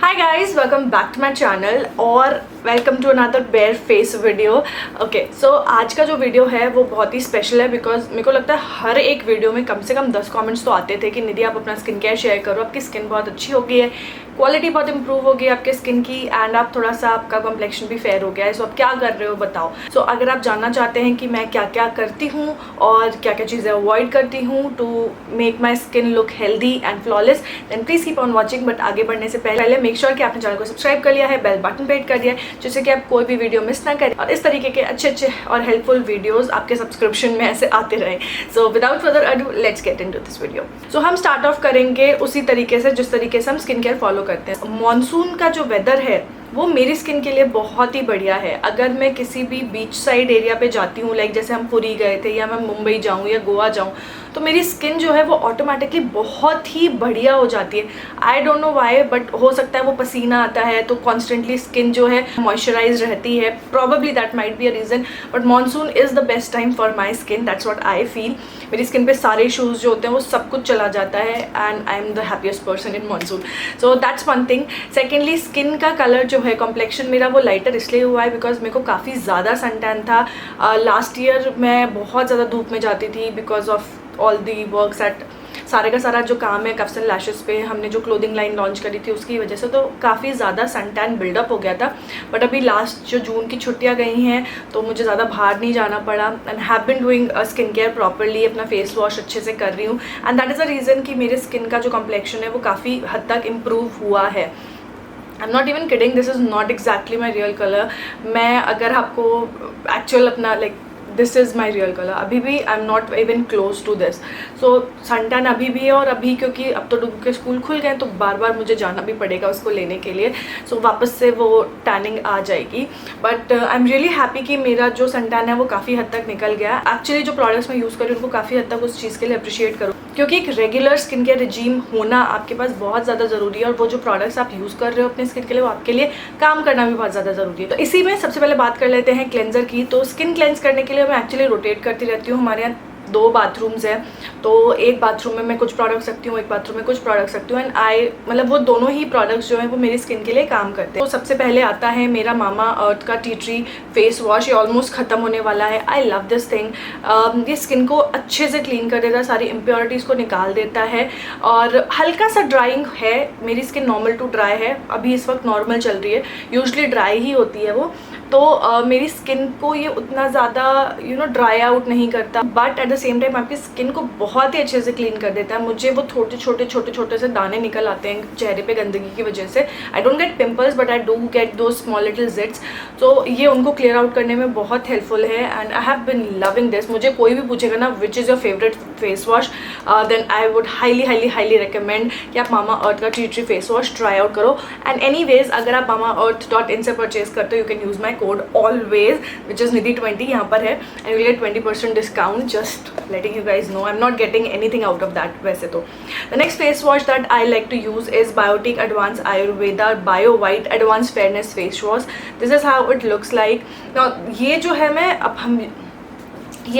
Hi guys, welcome back to my channel और welcome to another bare face video. Okay, so आज का जो video है वो बहुत ही स्पेशल है बिकॉज मेरे को लगता है हर एक वीडियो में कम से कम 10 कमेंट्स तो आते थे कि निधि आप अपना स्किन केयर शेयर करो, आपकी स्किन बहुत अच्छी हो गई है, क्वालिटी बहुत इंप्रूव हो गई है आपके स्किन की एंड आप थोड़ा सा आपका कॉम्प्लेक्शन भी फेयर हो गया है। सो आप क्या कर रहे हो बताओ। सो अगर आप जानना चाहते हैं कि मैं क्या क्या करती हूँ और क्या क्या चीज़ें अवॉइड करती हूँ to make my skin look healthy and flawless, then please keep on watching. But आगे बढ़ने से पहले मेक श्योर कि आपने चैनल को सब्सक्राइब कर लिया है, बेल बटन पे हिट कर दिया है जिससे कि आप कोई भी वीडियो मिस ना करें और इस तरीके के अच्छे अच्छे और हेल्पफुल वीडियोस आपके सब्सक्रिप्शन में ऐसे आते रहे। So without further ado let's get into this video. So हम स्टार्ट ऑफ करेंगे उसी तरीके से जिस तरीके से हम स्किन केयर फॉलो करते हैं। मॉनसून का जो वेदर है वो मेरी स्किन के लिए बहुत ही बढ़िया है। अगर मैं किसी भी बीच साइड एरिया पे जाती हूँ, लाइक जैसे हम पुरी गए थे या मैं मुंबई जाऊँ या गोवा जाऊँ, तो मेरी स्किन जो है वो ऑटोमेटिकली बहुत ही बढ़िया हो जाती है। I don't know why, but हो सकता है वो पसीना आता है तो कॉन्स्टेंटली स्किन जो है मॉइस्चराइज रहती है, probably that might be a reason, but monsoon is the best time for my skin, that's what I feel. मेरी स्किन पे सारे इशूज़ जो होते हैं वो सब कुछ चला जाता है and I am the happiest person in monsoon. So that's one thing. Secondly, skin का कलर जो है, कॉम्प्लेक्शन मेरा वो लाइटर इसलिए हुआ है बिकॉज मेरे को काफ़ी ज़्यादा सन टैन था। लास्ट ईयर मैं बहुत ज़्यादा धूप में जाती थी because of all the works at सारे का सारा जो काम है कफ्स एंड लैशेस पे, हमने जो क्लोथिंग लाइन लॉन्च करी थी उसकी वजह से, तो काफ़ी ज़्यादा सन टैन बिल्डअप हो गया था। बट अभी लास्ट जो जून की छुट्टियां गई हैं तो मुझे ज़्यादा बाहर नहीं जाना पड़ा and have been doing skin care properly, अपना फेस वॉश अच्छे से कर रही हूँ and that is the reason कि मेरे स्किन का जो कॉम्प्लेक्शन है वो काफ़ी हद तक इम्प्रूव हुआ है। I am not even kidding, this is not exactly my real colour. मैं अगर आपको एक्चुअल अपना like this is my real colour, अभी भी I am not even close to this. So sun tan अभी भी है और अभी क्योंकि अब तो डुगू के स्कूल खुल गए तो बार बार मुझे जाना भी पड़ेगा उसको लेने के लिए, सो वापस से वो टैनिंग आ जाएगी। But I am really happy कि मेरा जो सन टैन है वो काफ़ी हद तक निकल गया। एक्चुअली जो प्रोडक्ट्स मैं यूज़ कर रही हूँ उनको काफ़ी हद तक उस चीज़ के लिए अप्रिशिएट करूँ क्योंकि एक रेगुलर स्किन केयर रिजीम होना आपके पास बहुत ज़्यादा ज़रूरी है और वो जो प्रोडक्ट्स आप यूज़ कर रहे हो अपने स्किन के लिए वो आपके लिए काम करना भी बहुत ज़्यादा ज़रूरी है। तो इसी में सबसे पहले बात कर लेते हैं क्लेंजर की। तो स्किन क्लेंस करने के लिए मैं एक्चुअली रोटेट करती रहती हूँ। हमारे यहाँ 2 बाथरूम्स हैं, तो एक बाथरूम में मैं कुछ प्रोडक्ट्स रखती हूँ, एक बाथरूम में कुछ प्रोडक्ट्स रखती हूँ एंड मतलब वो दोनों ही प्रोडक्ट्स जो हैं वो मेरी स्किन के लिए काम करते हैं। तो सबसे पहले आता है मेरा मामा अर्थ का टी ट्री फेस वॉश। ये ऑलमोस्ट ख़त्म होने वाला है। I love this thing. ये स्किन को अच्छे से क्लीन कर देता है, सारी इम्प्योरिटीज़ को निकाल देता है और हल्का सा ड्राइंग है। मेरी स्किन नॉर्मल टू ड्राई है, अभी इस वक्त नॉर्मल चल रही है, यूजली ड्राई ही होती है वो, तो मेरी स्किन को ये उतना ज़्यादा ड्राई आउट नहीं करता, but at the same time आपकी स्किन को बहुत ही अच्छे से क्लीन कर देता है। मुझे वो छोटे से दाने निकल आते हैं चेहरे पे गंदगी की वजह से। I don't get pimples but I do get दो स्मॉल लिटिल जिट्स, तो ये उनको क्लियर आउट करने में बहुत हेल्पफुल है and I have been loving this. मुझे कोई भी पूछेगा ना which is your favourite face wash, then I would highly recommend कि आप मामा अर्थ का tea tree face wash try out करो। एंड एनीवेज, अगर आप mamaearth.in से परचेज करते हो you can use my code always which is निधि20 यहाँ पर है and you get 20% discount. Just letting you guys know, I'm not getting anything out of that वैसे तो। The next face wash that I like to use is Biotique Advanced Ayurveda Bio White Advanced Fairness Face Wash. This is how it looks like. Now ये जो है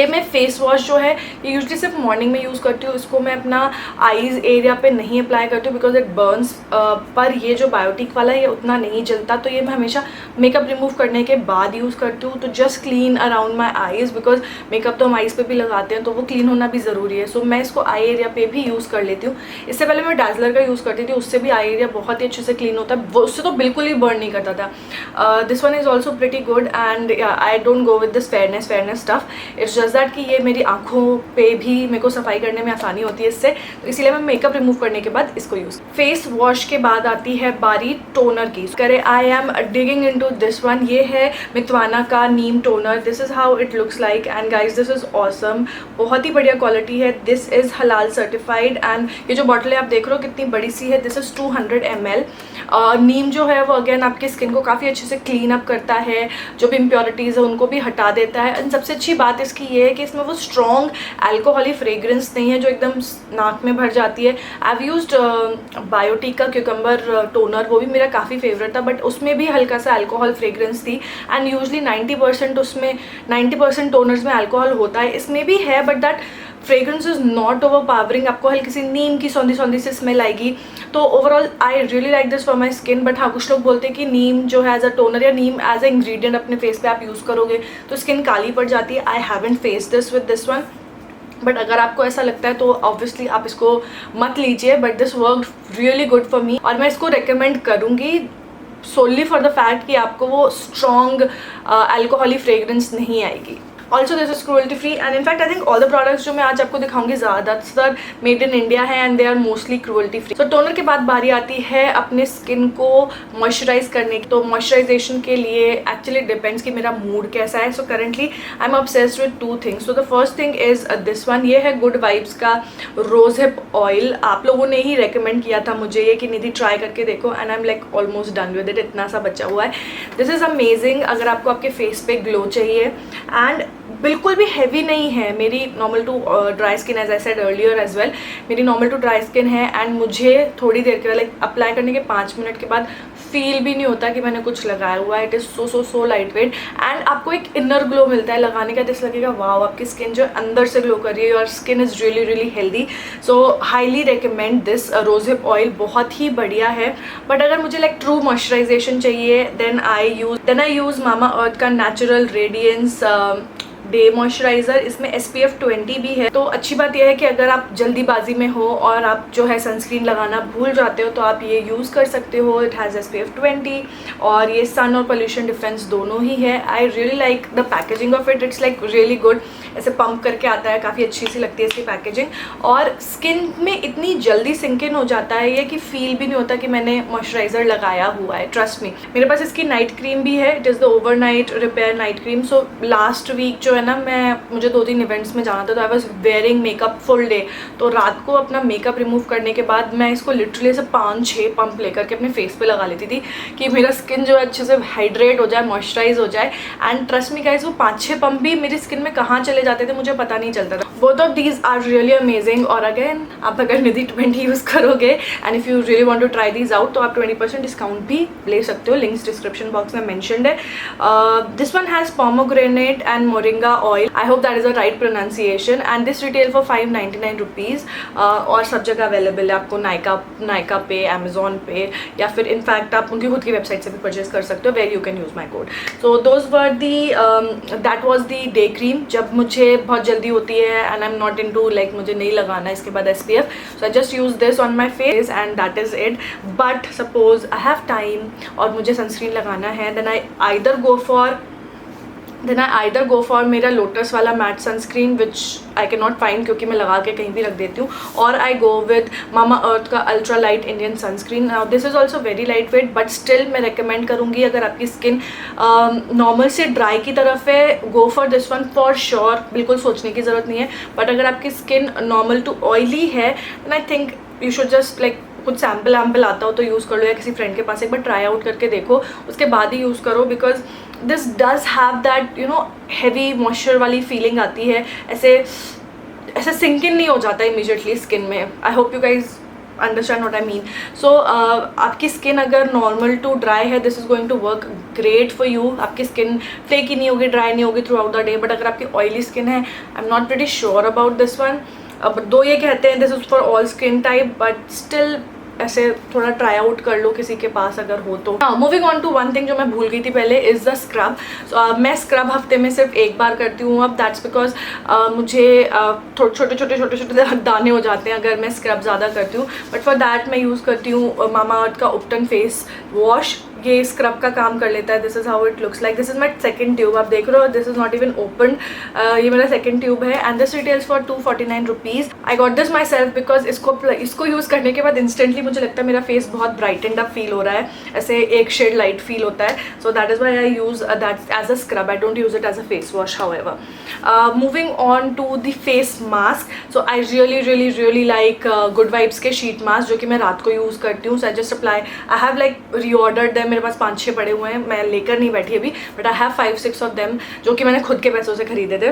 मैं face wash जो है ये usually सिर्फ मॉर्निंग में यूज़ करती हूँ। इसको मैं अपना आईज़ एरिया पे नहीं अप्लाई करती हूँ बिकॉज इट बर्न्स, पर ये जो बायोटिक वाला है ये उतना नहीं जलता, तो ये मैं हमेशा मेकअप रिमूव करने के बाद यूज़ करती हूँ। तो just clean around my eyes, because makeup तो हम आईज़ पे भी लगाते हैं तो वो क्लीन होना भी ज़रूरी है। सो मैं इसको आई एरिया पे भी यूज़ कर लेती हूँ। इससे पहले मैं डाजलर का यूज़ करती थी, उससे भी आई एरिया बहुत ही अच्छे से क्लीन होता है, उससे तो बिल्कुल ही बर्न नहीं करता था। This one is also pretty good and I don't go with this fairness stuff. It's just that कि ये मेरी आंखों पे भी मेरे को सफाई करने में आसानी होती है इससे, तो इसीलिए मैं मेकअप रिमूव करने के बाद इसको यूज़। फेस वॉश के बाद आती है बारी टोनर की। करे I am digging into this one. ये है मितवाना का नीम toner. This is how it looks like and guys this is awesome. बहुत ही बढ़िया क्वालिटी है। This is halal certified and ये जो बॉटल है आप देख रहे हो कितनी बड़ी सी है, दिस इज़ 200 ml। नीम जो है वो अगेन आपकी स्किन को काफ़ी अच्छे से क्लीन अप करता है, जो भी इम्प्योरिटीज़ है उनको भी हटा देता है एंड सबसे अच्छी बात इसकी ये है कि इसमें वो स्ट्रॉन्ग अल्कोहली फ्रेग्रेंस नहीं है जो एकदम नाक में भर जाती है। आई हैव यूज्ड बायोटिक का क्यूकम्बर टोनर, वो भी मेरा काफ़ी फेवरेट था बट उसमें भी हल्का सा अल्कोहल फ्रेग्रेंस थी एंड यूजली 90% टोनर्स में अल्कोहल होता है, इसमें भी है but that fragrance is not over powering. आपको हल्की सी नीम की सौंधी सौंधी सी स्मेल आएगी, तो overall I really like this for my skin. But हाँ, कुछ लोग बोलते हैं कि नीम जो है एज अ टोनर या नीम एज अ इंग्रेडिएंट अपने फेस पे आप यूज़ करोगे तो स्किन काली पड़ जाती है। I haven't face this with this one, but अगर आपको ऐसा लगता है तो ऑब्वियसली आप इसको मत लीजिए। But this work really good for me और मैं इसको रिकमेंड करूँगी सोनली फॉर द फैक्ट कि आपको वो स्ट्रॉन्ग अल्कोहली फ्रेग्रेंस नहीं आएगी। Also this is cruelty free and in fact I think all the products जो मैं आज आपको दिखाऊंगी ज़्यादातर मेड इन इंडिया है and they are mostly cruelty free. तो टोनर के बाद बारी आती है अपने स्किन को मॉइस्चराइज करने की। तो मॉइस्चराइजेशन के लिए एक्चुअली डिपेंड्स कि मेरा मूड कैसा है। So currently I am obsessed with 2 things. So the first thing is this one, ये है गुड वाइब्स का रोज हिप ऑयल। आप लोगों ने ही रेकमेंड किया था मुझे ये कि निधि ट्राई करके देखो and I am like almost done with it, इतना सा बचा हुआ है। दिस इज़ अमेजिंग अगर आपको आपके फेस पे ग्लो चाहिए एंड बिल्कुल भी हैवी नहीं है। मेरी normal to dry skin as I said earlier as well, मेरी नॉर्मल टू ड्राई स्किन है एंड मुझे थोड़ी देर के लाइक अप्लाई करने के 5 मिनट के बाद फील भी नहीं होता कि मैंने कुछ लगाया हुआ है। It is so light weight and आपको एक इनर ग्लो मिलता है लगाने का। जैसे लगेगा वाओ आपकी स्किन जो अंदर से ग्लो कर रही है, your skin is really healthy. So highly recommend this rose hip oil, बहुत ही बढ़िया है। बट अगर मुझे लाइक ट्रू मॉइस्चराइजेशन चाहिए then I use Mamaearth का नेचुरल रेडियंस डे मॉइस्चराइज़र। इसमें SPF 20 भी है। तो अच्छी बात यह है कि अगर आप जल्दीबाजी में हो और आप जो है सनस्क्रीन लगाना भूल जाते हो तो आप ये यूज़ कर सकते हो। इट हैज़ SPF 20 और ये सन और पोल्यूशन डिफेंस दोनों ही है। आई really like the packaging of it, it's like really good. ऐसे पंप करके आता है, काफ़ी अच्छी सी लगती है इसकी पैकेजिंग और स्किन में इतनी जल्दी सिंक इन हो जाता है ये कि फील भी नहीं होता कि मैंने मॉइस्चराइज़र लगाया हुआ है। ट्रस्ट मी, मेरे पास इसकी नाइट क्रीम भी है। It is the overnight repair night cream. So last week जो है ना, मुझे 2-3 इवेंट्स में जाना था तो I was wearing makeup full day. तो रात को अपना मेकअप रिमूव करने के बाद मैं इसको लिटरली ऐसे 5-6 पंप लेकर के अपने फेस पे लगा लेती थी कि मेरा स्किन जो है अच्छे से हाइड्रेट हो जाए, मॉइस्चराइज हो जाए। एंड ट्रस्ट मी गाइस, वो 5-6 पंप भी मेरी स्किन में कहाँ चले जाते थे मुझे पता नहीं चलता था। Both of these are really amazing. और अगेन आप अगर निधि 20 यूज़ करोगे and if you really want to try these out तो आप 20% डिस्काउंट भी ले सकते हो। लिंक्स डिस्क्रिप्शन बॉक्स में मेंशन्ड है। This one has pomegranate and moringa oil. I hope that is the right pronunciation and this retail for 599 rupees और सब जगह अवेलेबल है। आपको नायका पे, अमेजोन पे या फिर इनफैक्ट आप उनकी खुद की वेबसाइट से भी परचेज कर सकते हो where you can use my code. So those were that was the day cream. जब मुझे बहुत जल्दी होती है and I am not into like मुझे नहीं लगाना इसके बाद SPF, so I just use this on my face and that is it. But suppose I have time और मुझे सनस्क्रीन लगाना है then I either go for मेरा लोटस वाला matte sunscreen which I can not find क्योंकि मैं लगा के कहीं भी रख देती हूँ, और आई गो विद मामा अर्थ का ultra light Indian sunscreen. This is also very light weight but still मैं रिकमेंड करूँगी अगर आपकी स्किन नॉर्मल से ड्राई की तरफ है, go for this one for sure. बिल्कुल सोचने की ज़रूरत नहीं है। बट अगर आपकी स्किन नॉर्मल टू ऑयली है then I think you should just like कुछ सैम्पल आता हो तो यूज़ कर लो या किसी फ्रेंड के पास एक बार ट्राई आउट करके देखो, उसके बाद ही यूज़ करो। Because this does have that heavy moisture वाली फीलिंग आती है, ऐसे सिंक इन नहीं हो जाता इमीडिएटली स्किन में। I hope you guys understand what I mean. So आपकी स्किन अगर नॉर्मल टू ड्राई है this is going to work great for you. आपकी स्किन फ्लेकी नहीं होगी, ड्राई नहीं होगी throughout the day. But अगर आपकी ऑयली स्किन है, I am not pretty sure about this one. अब दो ये कहते हैं this is for all skin type, but still ऐसे थोड़ा ट्राई आउट कर लो किसी के पास अगर हो तो। Moving on to one thing जो मैं भूल गई थी पहले इज़ द स्क्रब। मैं स्क्रब हफ्ते में सिर्फ एक बार करती हूँ अब। दैट्स बिकॉज मुझे छोटे दाने हो जाते हैं अगर मैं स्क्रब ज़्यादा करती हूँ। बट फॉर दैट मैं यूज़ करती हूँ मामा अर्थ का उपटन फेस वॉश। ये स्क्रब का काम कर लेता है। This is how it looks like. This is my second tube, आप देख रहे हो this is not even open. ये मेरा सेकंड ट्यूब है and this retails for 249 rupees. I got this my self because इसको यूज़ करने के बाद इंस्टेंटली मुझे लगता है मेरा फेस बहुत ब्राइटेंड अप फील हो रहा है, ऐसे एक शेड लाइट फील होता है। So that is why I use that as a scrub. I don't use it as a face wash however. Moving on to the face mask. So I really like good vibes के sheet mask जो कि मैं रात को use करती हूँ। So I just apply, I have like reordered them. मेरे पास 5-6 पड़े हुए हैं, मैं लेकर नहीं बैठी अभी, but I have 5-6 of them जो कि मैंने खुद के पैसों से खरीदे थे।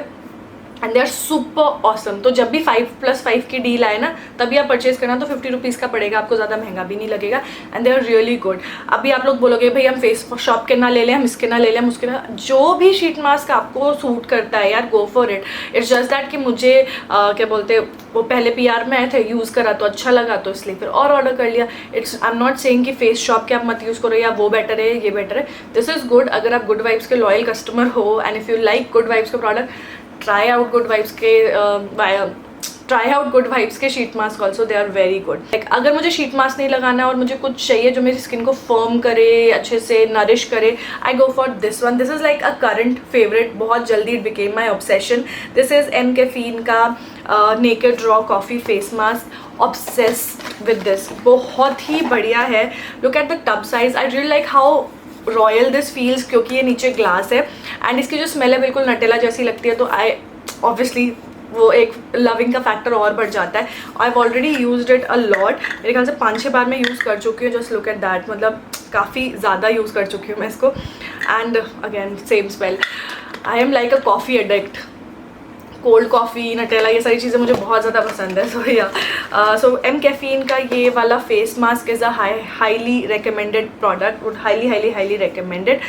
And they are super awesome. तो जब भी 5+5 की डील आए ना, तभी आप परचेज करना, तो 50 रुपीज़ का पड़ेगा आपको, ज़्यादा महंगा भी नहीं लगेगा, and they are really good. अभी आप लोग बोलोगे भाई हम फेस शॉप के ना ले लें, हम इसके ना ले लें, हम उसके ना, जो भी शीट मास्क आपको सूट करता है यार, go for it. It's just that कि मुझे क्या बोलते, वो पहले PR में आए थे, यूज़ करा तो अच्छा लगा, तो इसलिए फिर और ऑर्डर कर लिया। आई एम नॉट सेइंग कि फेस शॉप के आप मत यूज़ करो, या वो बेटर है, ये बेटर है। This is good. अगर आप गुड वाइब्स के लॉयल कस्टमर हो, and if you like good vibes के product, try out good vibes के sheet mask also, they are very good. Like अगर मुझे शीट मास्क नहीं लगाना है और मुझे कुछ चाहिए जो मेरी स्किन को फर्म करे, अच्छे से नरिश करे, I go for this one. This is like a current favourite, बहुत जल्दी it became my obsession. This is m caffeine का naked raw coffee face mask. Obsessed with this, बहुत ही बढ़िया है। Look at the tub size, I really like how royal this feels, क्योंकि ये नीचे ग्लास है, एंड इसकी जो स्मेल है बिल्कुल नटेला जैसी लगती है, तो आई ऑब्वियसली वो एक लविंग का फैक्टर और बढ़ जाता है। I have already used it a lot, मेरे ख्याल से 5-6 बार मैं यूज़ कर चुकी हूँ। जस्ट लुक एट दैट, मतलब काफ़ी ज़्यादा यूज़ कर चुकी हूँ मैं इसको। And again same smell, I am like a coffee addict. Cold coffee, Nutella, ये सारी चीज़ें मुझे बहुत ज़्यादा पसंद है। सो एम कैफीन का ये वाला face mask is a highly recommended product, would highly recommended.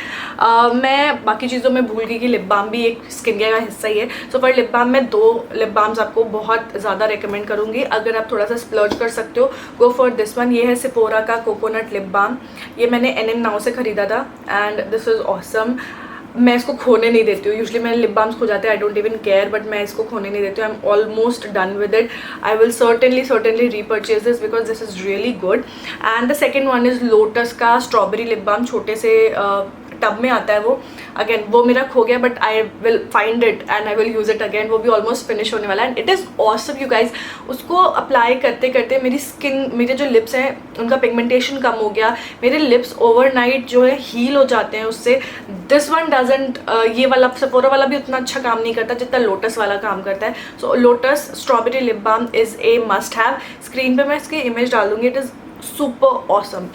मैं बाकी चीज़ों में भूल गई कि लिप बाम भी एक स्किन केयर का हिस्सा ही है। सो पर लिप बाम में 2 लिप बाम्स आपको बहुत ज़्यादा रिकमेंड करूँगी। अगर आप थोड़ा सा स्प्लर्ज कर सकते हो, गो फॉर दिस वन। ये है सिपोरा का कोकोनट लिप बाम, ये मैंने NN नाउ से ख़रीदा था, एंड दिस इज़ ऑसम। मैं इसको खोने नहीं देती हूँ, यूजली मेरे लिप बाम्स खो जाते हैं, I don't even care, but मैं इसको खोने नहीं देती हूँ। I am almost done with it. I will certainly repurchase this because this is really good. And the second one is lotus का स्ट्रॉबेरी लिप बाम, छोटे से टब में आता है वो। अगेन वो मेरा खो गया, but I will find it and I will use it again. वो भी ऑलमोस्ट फिनिश होने वाला है, and it is awesome you guys. उसको अप्लाई करते करते मेरी स्किन, मेरे जो लिप्स हैं उनका पिगमेंटेशन कम हो गया, मेरे लिप्स ओवरनाइट जो है हील हो जाते हैं उससे। दिस वन डजेंट, ये वाला सेफोरा वाला भी उतना अच्छा काम नहीं करता जितना लोटस वाला काम करता है। So lotus strawberry lip balm is a must have. Screen पे मैं इसकी इमेज डाल दूँगी, इट इज़ सुपर ऑसम।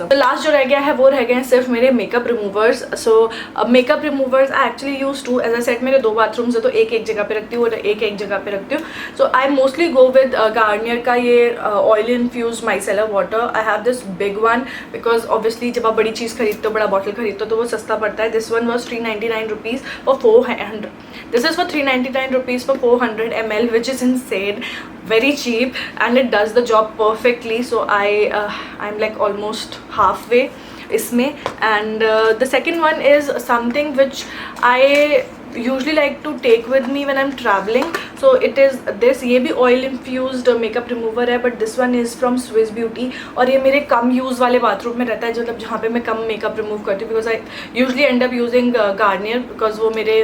तो लास्ट जो रह गया है वो रह गए हैं सिर्फ मेरे makeup removers. So makeup removers I actually use two, as a set मेरे 2 बाथरूम्स है, तो एक जगह पे रखती हूँ और एक जगह पे रखती हूँ। So I mostly go with Garnier का ये oil infused micellar water. I have this big one because obviously जब आप बड़ी चीज़ खरीदते हो, बड़ा बॉटल खरीदते हो, तो वो सस्ता पड़ता है। This one was 399 rupees for 400, this is for 399 rupees for 400 ml, which is insane, very cheap, and it does the job perfectly. So I'm like almost halfway isme. And the second one is something which I usually like to take with me when I'm traveling. So it is this, ये भी oil infused makeup remover है, but this one is from Swiss Beauty, और ये मेरे कम use वाले bathroom में रहता है, मतलब जहाँ पे मैं कम मेकअप रिमूव करती हूँ, because I usually and up using Garnier, because वो मेरे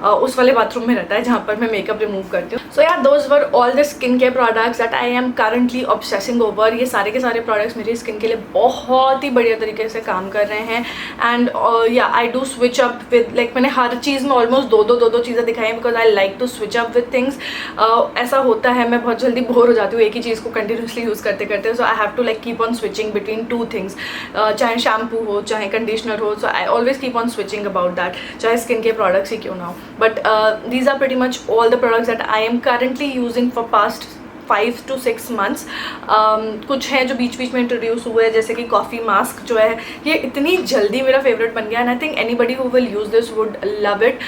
उस वाले बाथरूम में रहता है जहाँ पर मैं मेकअप रिमूव करती हूँ. सो यार those were all the skin care products that I am currently obsessing over. ये सारे के सारे प्रोडक्ट्स मेरी स्किन के लिए बहुत ही बढ़िया तरीके से काम कर रहे हैं. And yeah I do switch up with, like मैंने हर चीज़ में ऑलमोस्ट दो चीज़ें दिखाई हैं, because I like to switch up with things. ऐसा होता है मैं बहुत जल्दी बोर हो जाती हूँ एक ही चीज़ को कंटिन्यूसली यूज़ करते करते. So I have to like keep on switching between two things, चाहे शैम्पू हो चाहे कंडीशनर हो. So I always keep on switching about that, चाहे स्किन केयर प्रोडक्ट्स ही क्यों ना हो. But these are pretty much all the products that I am currently using for past 5 to 6 months. कुछ हैं जो बीच बीच में इंट्रोड्यूस हुए हैं, जैसे कि कॉफ़ी मास्क जो है ये इतनी जल्दी मेरा फेवरेट बन गया, and I think anybody who will use this would love it.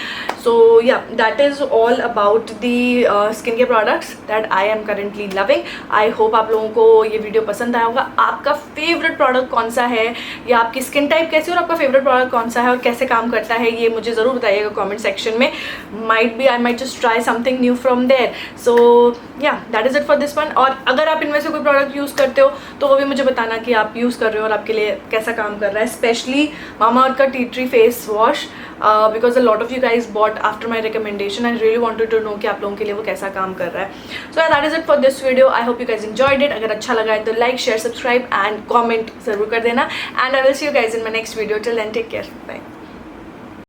So ya that is all about the skin care products that I am currently loving. I hope आप लोगों को ये वीडियो पसंद आया होगा. आपका फेवरेट प्रोडक्ट कौन सा है, या आपकी स्किन टाइप कैसी है और आपका फेवरेट प्रोडक्ट कौन सा है और कैसे काम करता है, ये मुझे ज़रूर बताइएगा कॉमेंट सेक्शन में. Might be I might just try something new from there. So ya that is it for this one. और अगर आप इनमें से कोई प्रोडक्ट यूज़ करते हो तो वो भी मुझे बताना कि आप यूज़ कर रहे हो और आपके लिए कैसा काम कर रहा है. स्पेशली मामाअर्थ का tea tree face wash, because a lot of you guys bought after my recommendation. I really wanted to know कि आप लोगों के लिए वो कैसा काम कर रहा है. So that is it for this video. I hope you guys enjoyed it. अगर अच्छा लगा है तो like share subscribe and comment जरूर कर देना. And I will see you guys in my next video. Till then take care, bye.